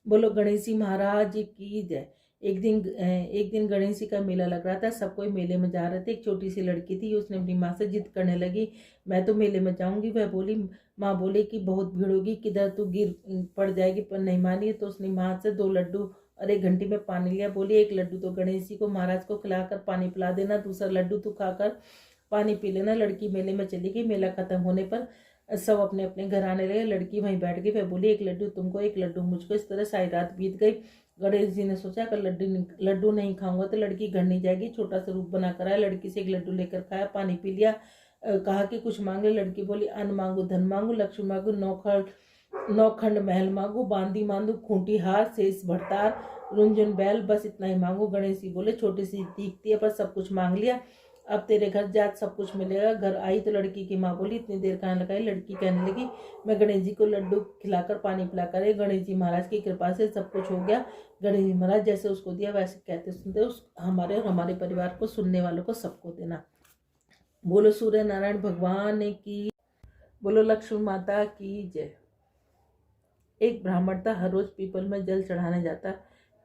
बोलो गणेश जी महाराज की जय। एक दिन गणेश जी का मेला लग रहा था। सब कोई मेले में जा रहे थे। एक छोटी सी लड़की थी, उसने अपनी माँ से जिद करने लगी, मैं तो मेले में जाऊंगी। वह बोली, माँ बोली कि बहुत भीड़ होगी, किधर तू गिर पड़ जाएगी, पर नहीं मानी। तो उसने माँ से 2 लड्डू और 1 घंटी में पानी लिया। बोली, एक लड्डू तो गणेश जी को महाराज को खिलाकर पानी पिला देना, दूसरा लड्डू तू खाकर पानी पी लेना। लड़की मेले में चली गई। मेला खत्म होने पर सब अपने अपने घर आने लगे। लड़की वहीं बैठ गई। वह बोली, एक लड्डू तुमको, एक लड्डू मुझको। इस तरह सारी रात बीत गई। गणेश जी ने सोचा कि लड्डू नहीं खाऊंगा तो लड़की घर नहीं जाएगी। छोटा सा रूप बनाकर आया, लड़की से एक लड्डू लेकर खाया, पानी पी लिया। कहा कि कुछ मांग ले। लड़की बोली, अन्न मांगू, धन मांगू, लक्ष्मी मांगू, नौखंड महल मांगू, बांदी मांगू, खूंटी हार, शेष भरतार, रुंझुन बैल, बस इतना ही मांगू। गणेश जी बोले, छोटी सी दिखती है पर सब कुछ मांग लिया, अब तेरे घर जात सब कुछ मिलेगा। घर आई तो लड़की की माँ बोली, इतनी देर कहाँ लगाई। लड़की कहने लगी, मैं गणेश जी को लड्डू खिलाकर पानी पिलाकर गणेश जी महाराज की कृपा से सब कुछ हो गया। गणेश जी महाराज जैसे उसको दिया वैसे कहते सुनते उस हमारे और हमारे परिवार को, सुनने वालों को, सबको देना। बोलो सूर्य नारायण भगवान की, बोलो लक्ष्मी माता की जय। एक ब्राह्मण था, हर रोज पीपल में जल चढ़ाने जाता।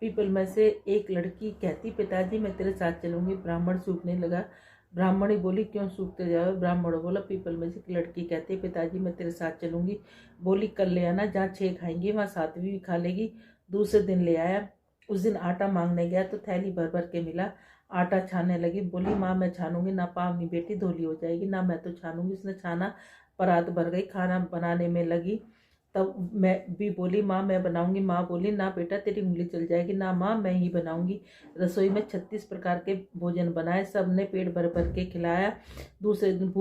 पीपल में से एक लड़की कहती, पिताजी मैं तेरे साथ चलूंगी। ब्राह्मण सूखने लगा। ब्राह्मणी बोली, क्यों सूखते जाओ। ब्राह्मण बोला, पीपल में से एक लड़की कहती, पिताजी मैं तेरे साथ चलूंगी। बोली, कल ले आना, जहाँ 6 खाएंगी वहाँ 7वीं भी खा लेगी। दूसरे दिन ले आया। उस दिन आटा मांगने गया तो थैली भर भर के मिला। आटा छानने लगी। बोली, माँ मैं छानूंगी ना, पावनी बेटी धोली हो जाएगी ना, मैं तो छानूंगी। उसने छाना, परात भर गई। खाना बनाने में लगी। तब मैं भी बोली, माँ मैं बनाऊंगी। माँ बोली, ना बेटा तेरी उंगली चल जाएगी। ना माँ मैं ही बनाऊंगी। रसोई में 36 प्रकार के भोजन बनाए, सबने पेट भर भर के खिलाया। दूसरे दिन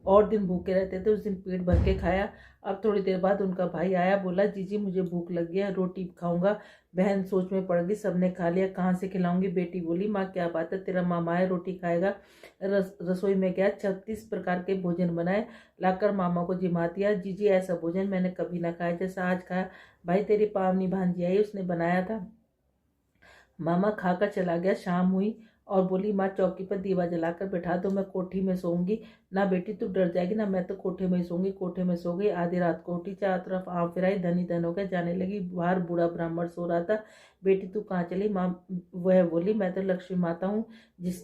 और दिन भूखे रहते थे, उस दिन पेट भर के खाया। अब थोड़ी देर बाद उनका भाई आया, बोला, जीजी मुझे भूख लगी है, रोटी खाऊंगा। बहन सोच में पड़ गई, सबने खा लिया, कहाँ से खिलाऊंगी। बेटी बोली, माँ क्या बात है, तेरा मामा है, रोटी खाएगा। रसोई में गया, 36 प्रकार के भोजन बनाए, लाकर मामा को जिमा दिया। जीजी ऐसा भोजन मैंने कभी ना खाया जैसा आज खाया। भाई तेरी पावनी भांजी आई, उसने बनाया था। मामा खाकर चला गया। शाम हुई और बोली, माँ चौकी पर दीवा जलाकर बैठा दो, मैं कोठी में सोऊंगी। ना बेटी तू डर जाएगी ना, मैं तो कोठे में ही सोऊंगी। कोठे में सो गई। आधी रात को उठी, चारों तरफ आँव फिराई, धनी धन हो गया, जाने लगी। बाहर बूढ़ा ब्राह्मण सो रहा था। बेटी तू कहाँ चली। माँ वह बोली, मैं तो लक्ष्मी माता हूँ,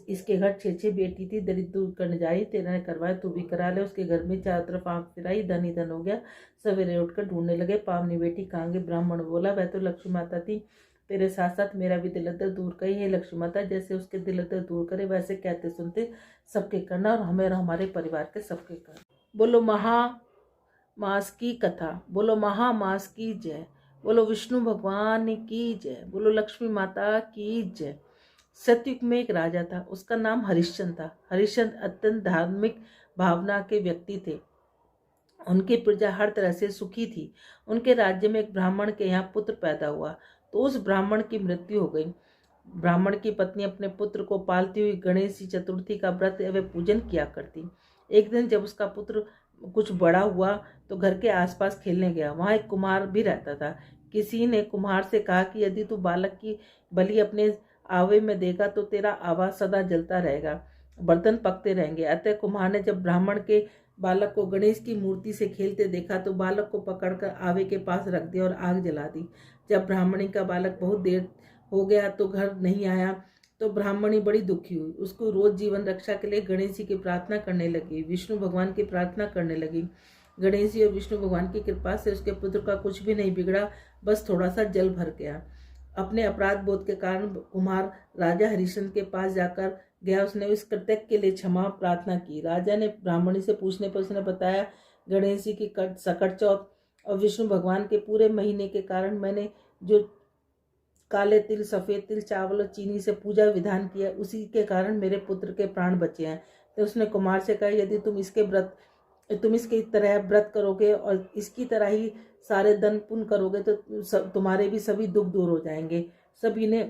इसके घर 6 बेटी थी, दरिद्र दूर करने जा रही, तेरा ने करवाया, तू भी करा ले। उसके घर में चारों तरफ आँख फिराई, धनी धन हो गया। सवेरे उठकर ढूंढने लगे, पावनी बेटी कहाँ गई। ब्राह्मण बोला, वह तो लक्ष्मी माता थी, तेरे साथ साथ मेरा भी दिल दर्द दूर करे। हे लक्ष्मी माता, जैसे उसके दिल दर्द दूर करे वैसे कहते सुनते सबके करना, और हमें और हमारे परिवार के सबके करना। बोलो महामास की कथा, बोलो महामास की जय, बोलो विष्णु भगवान की जय, बोलो लक्ष्मी माता की जय। सतयुग में एक राजा था, उसका नाम हरिश्चंद्र था। हरिश्चंद्र अत्यंत धार्मिक भावना के व्यक्ति थे। उनकी प्रजा हर तरह से सुखी थी। उनके राज्य में एक ब्राह्मण के यहाँ पुत्र पैदा हुआ तो उस ब्राह्मण की मृत्यु हो गई। ब्राह्मण की पत्नी अपने पुत्र को पालती हुई गणेश चतुर्थी का व्रत एवं पूजन किया करती। एक दिन जब उसका पुत्र कुछ बड़ा हुआ तो घर के आसपास खेलने गया। वहाँ एक कुम्हार भी रहता था। किसी ने कुम्हार से कहा कि यदि तू बालक की बलि अपने आवे में देगा तो तेरा आवा सदा जलता रहेगा, बर्तन पकते रहेंगे। अतः कुम्हार ने जब ब्राह्मण के बालक को गणेश की मूर्ति से खेलते देखा तो बालक को पकड़कर आवे के पास रख दिया और आग जला दी। जब ब्राह्मणी का बालक बहुत देर हो गया तो घर नहीं आया तो ब्राह्मणी बड़ी दुखी हुई। उसको रोज जीवन रक्षा के लिए गणेश जी की प्रार्थना करने लगी, विष्णु भगवान की प्रार्थना करने लगी। गणेश जी और विष्णु भगवान की कृपा से उसके पुत्र का कुछ भी नहीं बिगड़ा, बस थोड़ा सा जल भर गया। अपने अपराध बोध के कारण कुमार राजा हरिश्चंद्र के पास जाकर गया। उसने इस कृत्य के लिए क्षमा प्रार्थना की। राजा ने ब्राह्मणी से पूछने पर उसने बताया, गणेश जी की सकट चौथ और विष्णु भगवान के पूरे महीने के कारण मैंने जो काले तिल, सफ़ेद तिल, चावल और चीनी से पूजा विधान किया, उसी के कारण मेरे पुत्र के प्राण बचे हैं। तो उसने कुमार से कहा, यदि तुम इसकी तरह व्रत करोगे और इसकी तरह ही सारे धन पुण्य करोगे तो तुम्हारे भी सभी दुख दूर हो जाएंगे। सभी ने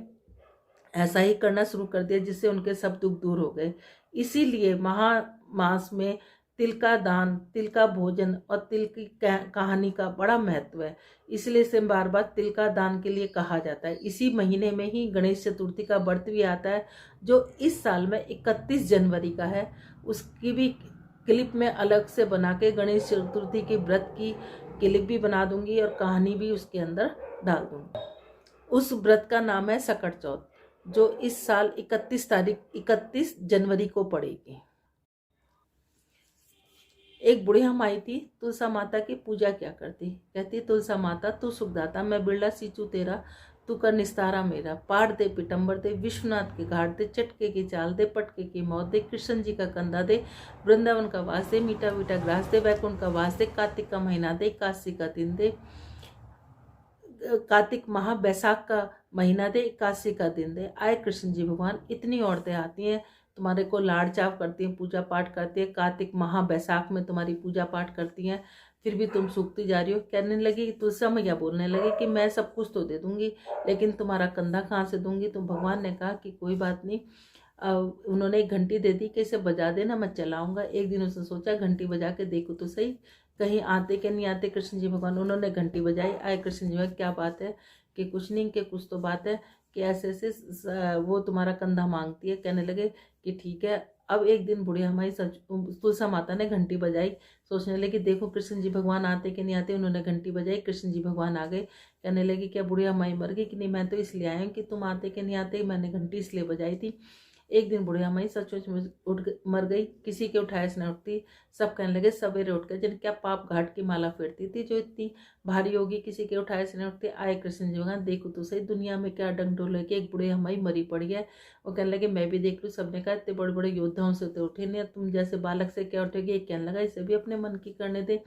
ऐसा ही करना शुरू कर दिया, जिससे उनके सब दुख दूर हो गए। इसीलिए महामास में तिल का दान, तिल का भोजन और तिल की कहानी का बड़ा महत्व है। इसलिए इसे बार बार तिल का दान के लिए कहा जाता है। इसी महीने में ही गणेश चतुर्थी का व्रत भी आता है, जो इस साल में 31 जनवरी का है। उसकी भी क्लिप में अलग से बना के गणेश चतुर्थी के व्रत की क्लिप भी बना दूंगी और कहानी भी उसके अंदर डाल दूंगी। उस व्रत का नाम है सकट चौथ, जो इस साल 31 जनवरी को पड़ेगी। एक बुढ़िया माई थी, तुलसा माता की पूजा क्या करती। कहती, तुलसा माता तू सुखदाता, मैं बिरला सींचू तेरा, तू कर निस्तारा मेरा। पाट दे पिटंबर दे, विश्वनाथ के घाट दे, चटके की चाल दे, पटके की मौत दे, कृष्ण जी का कंधा दे, वृंदावन का वास दे, मीठा मीठा ग्रास दे, वैकुंठ का वास दे, कार्तिक का महीना दे, एकादशी का दिन दे, कार्तिक माह बैसाख का महीना दे, एकादशी का दिन दे। आए कृष्ण जी भगवान, इतनी औरतें आती हैं तुम्हारे को लाड़ चाव करती हैं, पूजा पाठ करती है, कार्तिक माह बैसाख में तुम्हारी पूजा पाठ करती हैं, फिर भी तुम सूखती जा रही हो। कहने लगी, तुलसा मैया बोलने लगी कि मैं सब कुछ तो दे दूंगी, लेकिन तुम्हारा कंधा कहाँ से दूंगी। तो भगवान ने कहा कि कोई बात नहीं। उन्होंने एक घंटी दे दी कि इसे बजा देना, मैं चलाऊंगा। एक दिन उसने सोचा घंटी बजा के देखो तो सही, कहीं आते कि नहीं आते कृष्ण जी भगवान। उन्होंने घंटी बजाई, आए कृष्ण जी भगवान, क्या बात है कि कुछ नहीं, कि कुछ तो बात है कि ऐसे ऐसे वो तुम्हारा कंधा मांगती है। कहने लगे कि ठीक है। अब एक दिन बुढ़िया माई तुलसा माता ने घंटी बजाई, सोचने लगी देखो कृष्ण जी भगवान आते कि नहीं आते। उन्होंने घंटी बजाई, कृष्ण जी भगवान आ गए। कहने लगी, क्या बुढ़िया माई मर गई कि नहीं, मैं तो इसलिए आई हूँ कि तुम आते कि नहीं आते, मैंने घंटी इसलिए बजाई थी। एक दिन बुढ़िया माई सचमुच में मर गई, किसी के उठाए से न उठती। सब कहने लगे सवेरे उठ कर, जिन क्या पाप घाट की माला फेरती थी जो इतनी भारी होगी, किसी के उठाए से न उठती। आए कृष्ण जी भगवान, देखो तो सही दुनिया में क्या डंडोल है कि एक बुढ़िया माई मरी पड़ी है। वो कहने लगे मैं भी देख लूँ। सबने कहा इतने बड़े बड़े योद्धाओं से तो उठे नहीं, तुम जैसे बालक से क्या उठेगी। एक कहने लगा इसे भी अपने मन की करने दे।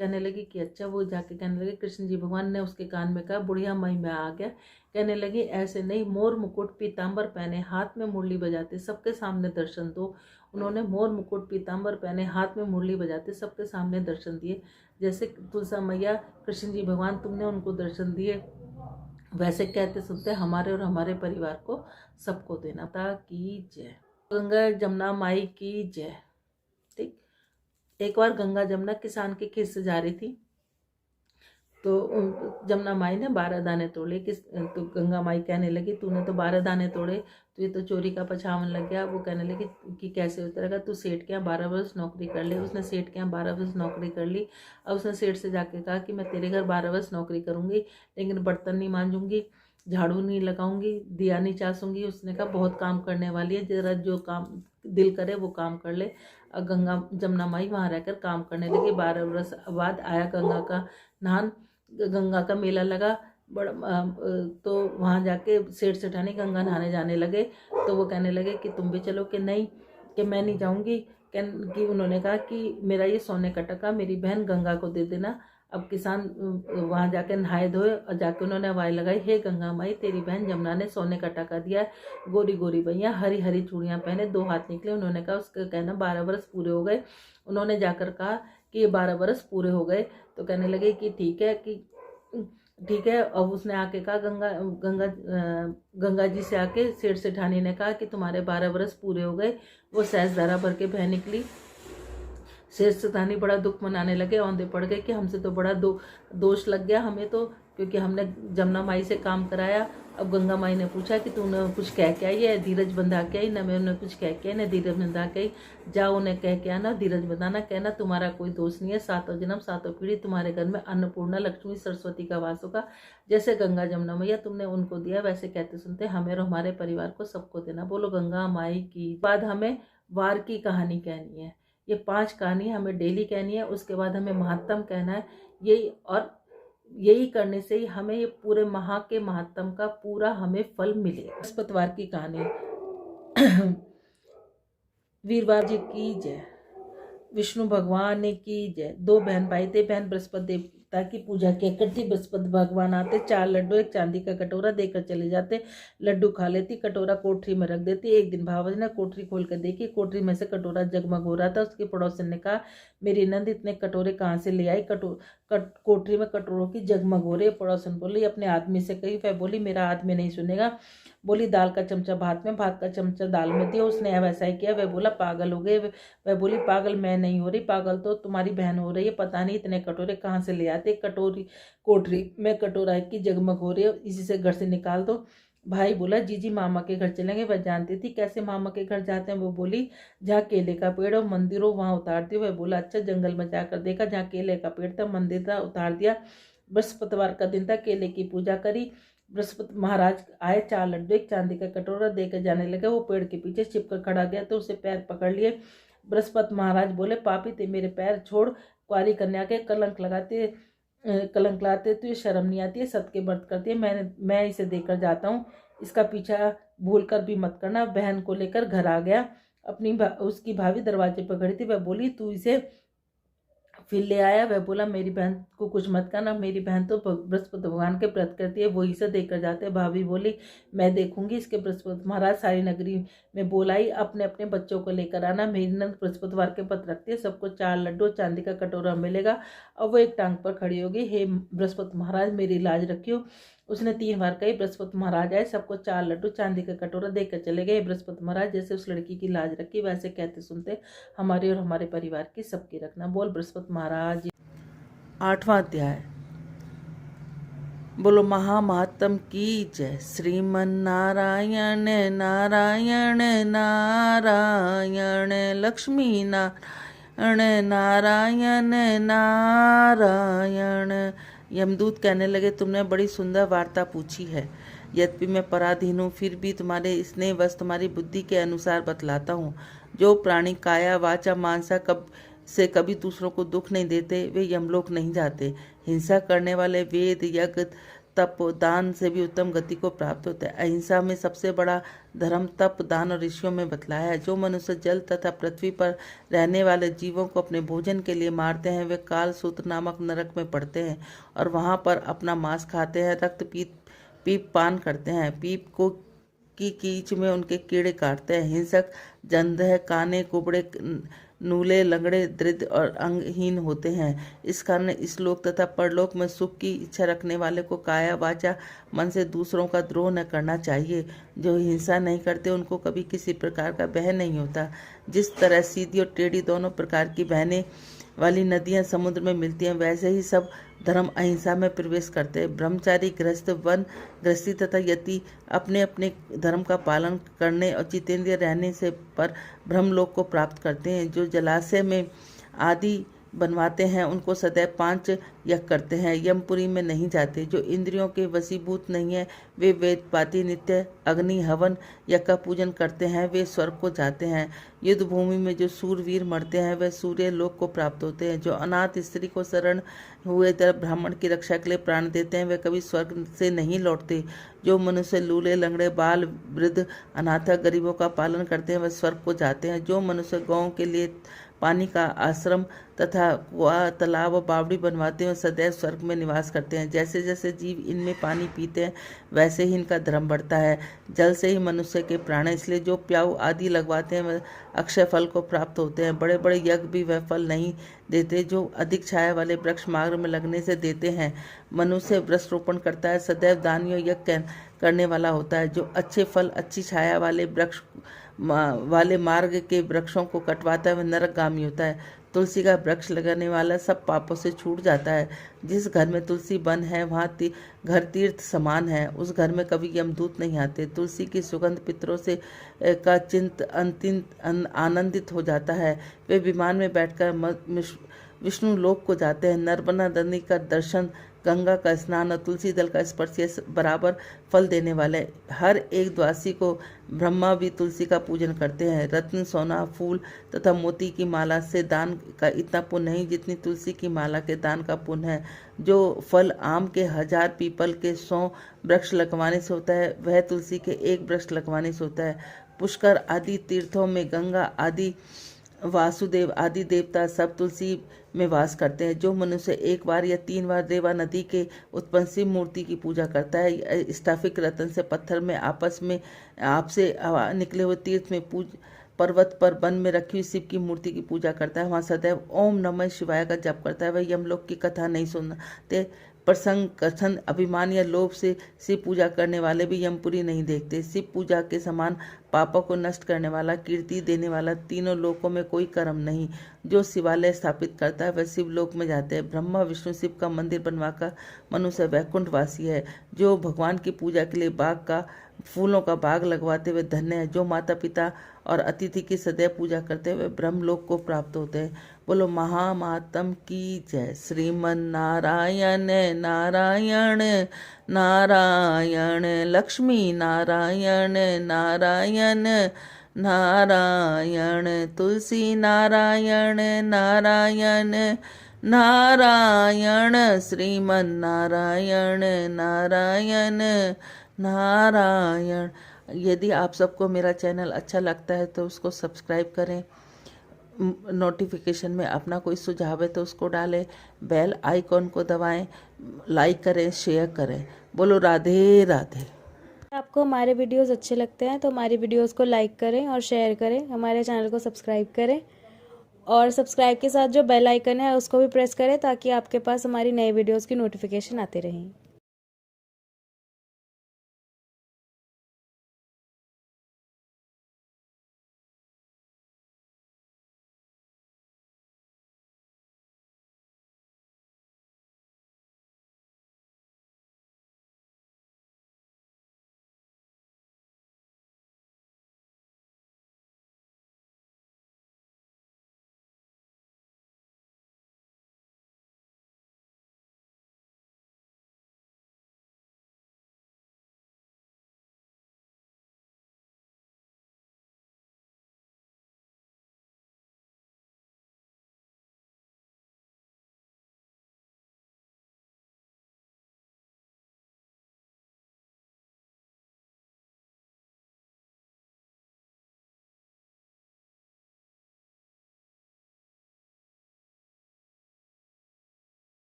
कहने लगी कि अच्छा। वो जाके कहने लगे, कृष्ण जी भगवान ने उसके कान में कहा, बुढ़िया माई मैं आ गया। कहने लगी ऐसे नहीं, मोर मुकुट पीताम्बर पहने, हाथ में मुरली बजाते, सबके सामने दर्शन दो। उन्होंने मोर मुकुट पीताम्बर पहने, हाथ में मुरली बजाते, सबके सामने दर्शन दिए। जैसे तुलसा मैया, कृष्ण जी भगवान तुमने उनको दर्शन दिए, वैसे कहते सुनते हमारे और हमारे परिवार को सबको देना। माता की जय। गंगा जमुना माई की जय। ठीक। एक बार गंगा जमुना किसान के खेत से जा रही थी, तो जमुना माई ने 12 दाने तोड़े। तो गंगा माई कहने लगी, तूने तो 12 दाने तोड़े, तो ये तो चोरी का पछावन लग गया। वो कहने लगी कि कैसे होता रहेगा, तू सेठ के यहाँ 12 वर्ष नौकरी कर ले। उसने सेठ के यहाँ 12 वर्ष नौकरी कर ली। अब उसने सेठ से जाके कहा कि मैं तेरे घर 12 वर्ष नौकरी करूँगी, लेकिन बर्तन नहीं मांजूंगी, झाड़ू नहीं लगाऊंगी, दिया नहीं चासूंगी। उसने कहा बहुत काम करने वाली है, जरा जो काम दिल करे वो काम कर ले। और गंगा जमुना माई वहाँ रहकर काम करने लगी। 12 वर्ष बाद आया गंगा का नहान, गंगा का मेला लगा बड़ा। तो वहाँ जाके सेठ सेठानी गंगा नहाने जाने लगे। तो वो कहने लगे कि तुम भी चलो, कि नहीं, कि मैं नहीं जाऊँगी। कि उन्होंने कहा कि मेरा ये सोने का टका मेरी बहन गंगा को दे देना। अब किसान वहाँ जाके नहाए धोए और जाके उन्होंने आवाज़ लगाई, हे गंगा माई तेरी बहन जमुना ने सोने का टका दिया है, गोरी गोरी भैया हरी हरी चूड़ियाँ पहने, 2 हाथ निकले। उन्होंने कहा उसका कहना 12 वर्ष पूरे हो गए। उन्होंने जाकर कहा कि ये 12 वर्ष पूरे हो गए। तो कहने लगे कि ठीक है, कि ठीक है। अब उसने आके कहा, गंगा जी से आके सेठ सेठानी ने कहा कि तुम्हारे 12 वर्ष पूरे हो गए। वो सहज धारा भर के बह निकली। सेठ सेठानी बड़ा दुख मनाने लगे, औंधे पड़ गए कि हमसे तो बड़ा दोष लग गया हमें तो, क्योंकि हमने जमुना माई से काम कराया। अब गंगा माई ने पूछा कि तूने कुछ कह के आई है, धीरज बंधा के आई। न मैं उन्हें कुछ कह के आई, न धीरज बंधा के आई। जाओ उन्हें कह के आना, धीरज बंधाना, कहना तुम्हारा कोई दोष नहीं है, 7 जन्म 7 पीढ़ी तुम्हारे घर में अन्नपूर्णा लक्ष्मी सरस्वती का वास होगा। जैसे गंगा जमुना मैया तुमने उनको दिया, वैसे कहते सुनते हमें और हमारे परिवार को सबको देना। बोलो गंगा माई की। बाद हमें वार की कहानी कहनी है। ये 5 कहानी हमें डेली कहनी है। उसके बाद हमें महात्म कहना है यही, और यही करने से ही हमें ये पूरे माह के महात्म का पूरा हमें फल मिलेगा। बृहस्पतिवार की कहानी। वीरवार जी की जय, विष्णु भगवान की जय। 2 बहन भाई थे। बहन बृहस्पति देवता की पूजा किया करती। बृहस्पति भगवान आते, 4 लड्डू, एक चांदी का कटोरा देकर चले जाते। लड्डू खा लेती, कटोरा कोठरी में रख देती। एक दिन भावज ने कोठरी खोल कर देखी, कोठरी में से कटोरा जगमग हो रहा था। उसके पड़ोसन ने कहा, मेरी नंद इतने कटोरे कहाँ से ले आई, कोठरी में कटोरों की जगमग हो रही है। पड़ोसन बोली, अपने आदमी से कही। वह बोली, मेरा आदमी नहीं सुनेगा। बोली, दाल का चमचा भात में, भात का चमचा दाल में दिया। उसने वैसा ही किया। वह बोला, पागल हो गए। वह बोली, पागल मैं नहीं हो रही, पागल तो तुम्हारी बहन हो रही है। पता नहीं इतने कटोरे कहाँ से ले आते। कोठरी में कटोरा की जगमग हो रही है, इसी से घर से निकाल दो। भाई बोला जीजी मामा के घर चलेंगे। वह जानती थी कैसे मामा के घर जाते हैं। वो बोली जहाँ केले का पेड़ और मंदिर हो वहाँ उतारती। वह बोला अच्छा। जंगल में जाकर देखा जहाँ केले का पेड़ था मंदिर था, उतार दिया। बृहस्पतिवार का दिन था। केले की पूजा करी। बृहस्पति महाराज आए, 4 लड्डू एक चांदी का कटोरा देकर जाने लगे। वो पेड़ के पीछे छिपकर खड़ा गया तो उसे पैर पकड़ लिए। बृहस्पति महाराज बोले पापी ते मेरे पैर छोड़, कुंवारी कन्या के कलंक लाते तो ये शर्म नहीं आती है, सत के व्रत करती है। मैं इसे देकर जाता हूँ, इसका पीछा भूल कर भी मत करना। बहन को लेकर घर आ गया। उसकी भाभी दरवाजे पर खड़ी थी। वह बोली तू इसे फिर ले आया। वह बोला मेरी बहन को कुछ मत करना, मेरी बहन तो बृहस्पति भगवान के व्रत करती है, वो इसे देकर जाते हैं। भाभी बोली मैं देखूंगी इसके। बृहस्पति महाराज सारी नगरी में बोलाई अपने अपने बच्चों को लेकर आना, मेरी नंद बृहस्पतिवार के व्रत रखती है, सबको 4 लड्डू चांदी का कटोरा मिलेगा। अब वो एक टांग पर खड़ी होगी। हे बृहस्पति महाराज मेरी लाज रखियो। उसने 3 बार कही। बृहस्पति महाराज आए, सबको 4 लड्डू चांदी का कटोरा देकर चले गए। बृहस्पति महाराज जैसे उस लड़की की लाज रखी वैसे कहते सुनते हमारी और हमारे परिवार की सबकी रखना। बोल बृहस्पति महाराज। 8वां अध्याय। बोलो महामहत्तम की जय। श्रीमन नारायण नारायण नारायण लक्ष्मी नारायण नारायण नारायण। यमदूत कहने लगे तुमने बड़ी सुंदर वार्ता पूछी है। यद्यपि मैं पराधीन हूँ फिर भी तुम्हारे स्नेहवश तुम्हारी बुद्धि के अनुसार बतलाता हूँ। जो प्राणी काया वाचा मानसा कभी दूसरों को दुख नहीं देते वे यमलोक नहीं जाते। हिंसा करने वाले वेद यज्ञ तप दान से भी उत्तम गति को प्राप्त होता है। अहिंसा में सबसे बड़ा धर्म तप दान और ऋषियों में बतलाया है। जो मनुष्य जल तथा पृथ्वी पर रहने वाले जीवों को अपने भोजन के लिए मारते हैं वे काल सूत्र नामक नरक में पड़ते हैं और वहां पर अपना मांस खाते हैं, रक्त पीप पान करते हैं, पीप को की कीच में उनके कीड़े काटते हैं। हिंसक जंधे काने कुबड़े नूले लंगड़े दृढ़ और अंगहीन होते हैं। इस कारण इस लोक तथा परलोक में सुख की इच्छा रखने वाले को काया वाचा मन से दूसरों का द्रोह न करना चाहिए। जो हिंसा नहीं करते उनको कभी किसी प्रकार का भय नहीं होता। जिस तरह सीधी और टेढ़ी दोनों प्रकार की बहने वाली नदियां समुद्र में मिलती हैं वैसे ही सब धर्म अहिंसा में प्रवेश करते हैं। ब्रह्मचारी गृहस्थ वन गृहस्थी तथा यति अपने अपने धर्म का पालन करने और जितेंद्रिय रहने से पर ब्रह्मलोक को प्राप्त करते हैं। जो जलाशय में आदि बनवाते हैं उनको सदैव 5 यज्ञ करते हैं, यमपुरी में नहीं जाते। जो इंद्रियों के वशीभूत नहीं है वे वेद पाती नित्य अग्नि हवन यज्ञ का पूजन करते हैं, वे स्वर्ग को जाते हैं। युद्ध भूमि में जो सूरवीर मरते हैं वे सूर्य लोक को प्राप्त होते हैं। जो अनाथ स्त्री को शरण हुए तरह ब्राह्मण की रक्षा के लिए प्राण देते हैं वे कभी स्वर्ग से नहीं लौटते। जो मनुष्य लूले लंगड़े बाल वृद्ध अनाथ गरीबों का पालन करते हैं वे स्वर्ग को जाते हैं। जो मनुष्य गौं के लिए पानी का आश्रम तथा कुआं तालाब और बावड़ी बनवाते हैं सदैव स्वर्ग में निवास करते हैं। जैसे जैसे जीव इनमें पानी पीते हैं वैसे ही इनका धर्म बढ़ता है। जल से ही मनुष्य के प्राण, इसलिए जो प्याऊ आदि लगवाते हैं वह अक्षय फल को प्राप्त होते हैं। बड़े बड़े यज्ञ भी वह फल नहीं देते जो अधिक छाया वाले वृक्ष मार्ग में लगने से देते हैं। मनुष्य वृक्ष रोपण करता है सदैव दानियों यज्ञ करने वाला होता है। जो अच्छे फल अच्छी छाया वाले मार्ग के वृक्षों को कटवाता है वह नरकगामी होता है। तुलसी का वृक्ष लगाने वाला सब पापों से छूट जाता है। जिस घर में तुलसी वन है वहाँ घर तीर्थ समान है, उस घर में कभी यमदूत नहीं आते। तुलसी की सुगंध पितरों से का चिंत अंतिम आनंदित हो जाता है। वे विमान में बैठकर विष्णु लोक को जाते हैं। नर्मदा नदी का दर्शन, गंगा का स्नान और तुलसी दल का स्पर्श ये बराबर फल देने वाले। हर एक द्वासी को ब्रह्मा भी तुलसी का पूजन करते हैं। रत्न सोना फूल तथा मोती की माला से दान का इतना पुण्य नहीं जितनी तुलसी की माला के दान का पुण्य है। जो फल आम के 1000 पीपल के 100 वृक्ष लगवाने से होता है वह तुलसी के 1 वृक्ष लगवाने से होता है। पुष्कर आदि तीर्थों में गंगा आदि वासुदेव आदि देवता सब तुलसी में वास करते हैं। जो मनुष्य 1 बार या 3 बार देवा नदी के उत्पन्न शिव मूर्ति की पूजा करता है, स्टाफिक रतन से पत्थर में आपसे निकले हुए तीर्थ में पर्वत पर वन में रखी हुई शिव की मूर्ति की पूजा करता है, वहाँ सदैव ओम नमः शिवाय का जप करता है, वह यमलोक की कथा नहीं सुनते। प्रसंग कथन अभिमान या लोभ से शिव पूजा करने वाले भी यमपुरी नहीं देखते। शिव पूजा के समान पापों को नष्ट करने वाला, कीर्ति देने वाला, तीनों लोकों में कोई कर्म नहीं। जो शिवालय स्थापित करता है वह शिवलोक में जाते हैं। ब्रह्मा विष्णु शिव का मंदिर बनवाकर मनुष्य वैकुंठवासी है। जो भगवान की पूजा के लिए फूलों का बाग लगवाते हुए धन्य है। जो माता पिता और अतिथि की सदैव पूजा करते हुए ब्रह्मलोक को प्राप्त होते हैं। बोलो महामातम की जय। श्रीमन नारायण नारायण नारायण, लक्ष्मी नारायण नारायण नारायण, तुलसी नारायण नारायण नारायण, श्रीमन नारायण नारायण नारायण। यदि आप सबको मेरा चैनल अच्छा लगता है तो उसको सब्सक्राइब करें, नोटिफिकेशन में अपना कोई सुझाव है तो उसको डालें, बेल आइकॉन को दबाएं, लाइक करें, शेयर करें। बोलो राधे राधे। आपको हमारे वीडियोस अच्छे लगते हैं तो हमारी वीडियोस को लाइक करें और शेयर करें, हमारे चैनल को सब्सक्राइब करें और सब्सक्राइब के साथ जो बेल आइकन है उसको भी प्रेस करें ताकि आपके पास हमारी नई वीडियोस की नोटिफिकेशन आते रहें।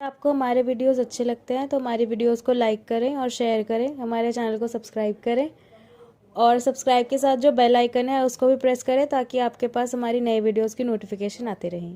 आपको हमारे वीडियोस अच्छे लगते हैं तो हमारी वीडियोस को लाइक करें और शेयर करें, हमारे चैनल को सब्सक्राइब करें और सब्सक्राइब के साथ जो बेल आइकन है उसको भी प्रेस करें ताकि आपके पास हमारी नई वीडियोस की नोटिफिकेशन आते रहें।